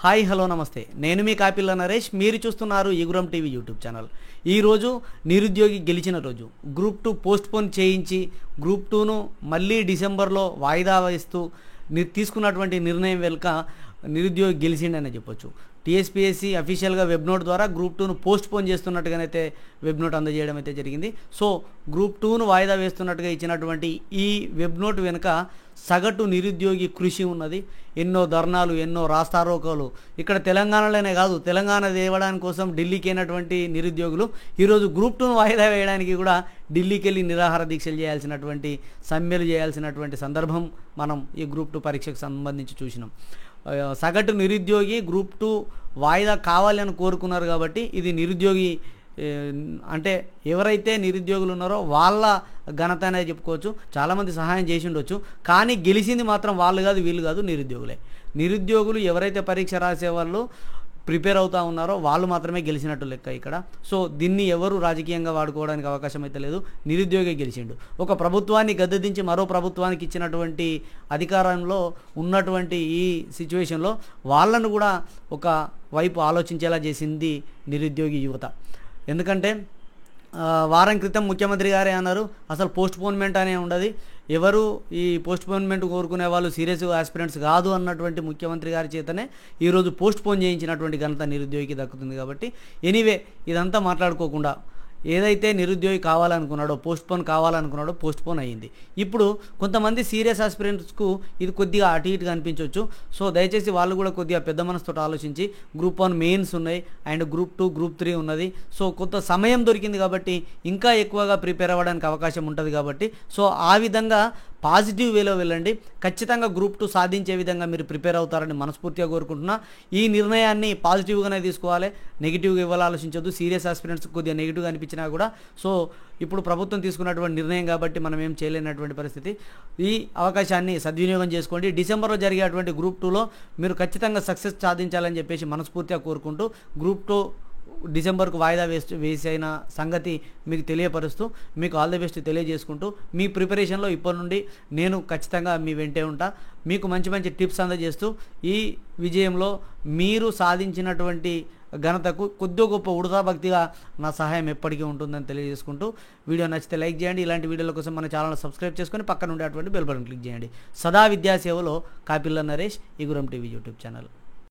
Hi hello నమస్తే, నేను మీ కాపిల్ల నరేష్. మీరు చూస్తున్నారు ఈగురం టీవీ యూట్యూబ్ ఛానల్. ఈరోజు నిరుద్యోగి గెలిచిన రోజు. గ్రూప్ 2 పోస్ట్పోన్ చేయించి గ్రూప్ 2ను మళ్ళీ డిసెంబర్లో వాయిదా వేస్తూ తీసుకున్నటువంటి నిర్ణయం వెనుక నిరుద్యోగి గెలిచిండని చెప్పొచ్చు. టీఎస్పీఎస్సీ అఫీషియల్గా వెబ్ నోట్ ద్వారా గ్రూప్ 2ను పోస్ట్పోన్ చేస్తున్నట్టుగానైతే వెబ్ నోట్ అందజేయడం అయితే జరిగింది. సో గ్రూప్ 2ను వాయిదా వేస్తున్నట్టుగా ఇచ్చినటువంటి ఈ వెబ్ నోట్ వెనుక సగటు నిరుద్యోగి కృషి ఉన్నది. ఎన్నో ధర్నాలు, ఎన్నో రాస్తారోకోలు. ఇక్కడ తెలంగాణలోనే కాదు, తెలంగాణ తేవడానికి కోసం ఢిల్లీకి అయినటువంటి నిరుద్యోగులు ఈరోజు గ్రూప్ 2ను వాయిదా వేయడానికి కూడా ఢిల్లీకి వెళ్ళి నిరాహార దీక్షలు చేయాల్సినటువంటి, సమ్మెలు చేయాల్సినటువంటి సందర్భం మనం ఈ గ్రూప్ 2 పరీక్షకు సంబంధించి చూసినాం. సగటు నిరుద్యోగి గ్రూప్ 2 వాయిదా కావాలని కోరుకున్నారు కాబట్టి ఇది నిరుద్యోగి అంటే ఎవరైతే నిరుద్యోగులు ఉన్నారో వాళ్ళ ఘనత అనేది చెప్పుకోవచ్చు. చాలామంది సహాయం చేసి ఉండొచ్చు, కానీ గెలిచింది మాత్రం వాళ్ళు కాదు, వీళ్ళు కాదు, నిరుద్యోగులే. నిరుద్యోగులు ఎవరైతే పరీక్ష రాసే వాళ్ళు ప్రిపేర్ అవుతూ ఉన్నారో వాళ్ళు మాత్రమే గెలిచినట్టు లెక్క ఇక్కడ. సో దీన్ని ఎవరు రాజకీయంగా వాడుకోవడానికి అవకాశం అయితే లేదు. నిరుద్యోగి గెలిచిండు. ఒక ప్రభుత్వాన్ని గద్దెదించి మరో ప్రభుత్వానికి ఇచ్చినటువంటి అధికారంలో ఉన్నటువంటి ఈ సిచ్యువేషన్లో వాళ్ళను కూడా ఒక వైపు ఆలోచించేలా చేసింది నిరుద్యోగి యువత. ఎందుకంటే వారం క్రితం ముఖ్యమంత్రి గారే అన్నారు, అసలు పోస్ట్పోన్మెంట్ అనే ఉండదు, ఎవరు ఈ పోస్ట్పోన్మెంట్ కోరుకునే వాళ్ళు సీరియస్ ఆస్పిరెంట్స్ కాదు అన్నటువంటి ముఖ్యమంత్రి గారి చేతనే ఈరోజు పోస్ట్పోన్ చేయించినటువంటి ఘనత నిరుద్యోగికి దక్కుతుంది. కాబట్టి ఎనీవే ఇదంతా మాట్లాడుకోకుండా ఏదైతే నిరుద్యోగి కావాలనుకున్నాడో, పోస్ట్పోన్ అయ్యింది. ఇప్పుడు కొంతమంది సీరియస్ ఆస్పిరెంట్స్కు ఇది కొద్దిగా అటు ఇటుగా అనిపించవచ్చు. సో దయచేసి వాళ్ళు కూడా కొద్దిగా పెద్ద మనసుతో ఆలోచించి, గ్రూప్ 1 మెయిన్స్ ఉన్నాయి అండ్ గ్రూప్ 2, గ్రూప్ 3 ఉన్నది. సో కొంత సమయం దొరికింది కాబట్టి ఇంకా ఎక్కువగా ప్రిపేర్ అవ్వడానికి అవకాశం ఉంటుంది కాబట్టి సో ఆ విధంగా పాజిటివ్ వేలో వెళ్ళండి. ఖచ్చితంగా గ్రూప్ 2 సాధించే విధంగా మీరు ప్రిపేర్ అవుతారని మనస్ఫూర్తిగా కోరుకుంటున్నా. ఈ నిర్ణయాన్ని పాజిటివ్గానే తీసుకోవాలి, నెగిటివ్గా ఇవ్వాలి ఆలోచించొద్దు. సీరియస్ ఆస్పిరెంట్స్ కొద్దిగా నెగిటివ్గా అనిపించినా కూడా సో ఇప్పుడు ప్రభుత్వం తీసుకున్నటువంటి నిర్ణయం కాబట్టి మనం ఏం చేయలేనటువంటి పరిస్థితి. ఈ అవకాశాన్ని సద్వినియోగం చేసుకోండి. డిసెంబర్లో జరిగేటువంటి గ్రూప్ 2లో మీరు ఖచ్చితంగా సక్సెస్ సాధించాలని చెప్పేసి మనస్ఫూర్తిగా కోరుకుంటూ గ్రూప్ 2 డిసెంబర్కు వాయిదా వేసిన సంగతి మీకు తెలియపరుస్తూ మీకు ఆల్ ది బెస్ట్ తెలియజేసుకుంటూ మీ ప్రిపరేషన్లో ఇప్పటి నుండి నేను ఖచ్చితంగా మీ వెంటే ఉంటా. మీకు మంచి మంచి టిప్స్ అందజేస్తూ ఈ విజయంలో మీరు సాధించినటువంటి ఘనతకు కొద్ది గొప్ప ఉడతాభక్తిగా నా సహాయం ఎప్పటికీ ఉంటుందని తెలియజేసుకుంటూ వీడియో నచ్చితే లైక్ చేయండి. ఇలాంటి వీడియోల కోసం మన ఛానల్ సబ్స్క్రైబ్ చేసుకొని పక్కన ఉండేటువంటి బెల్ బటన్ క్లిక్ చేయండి. సదా విద్యాసేవలో కాపిల్ల నరేష్, ఈగురం టీవీ యూట్యూబ్ ఛానల్.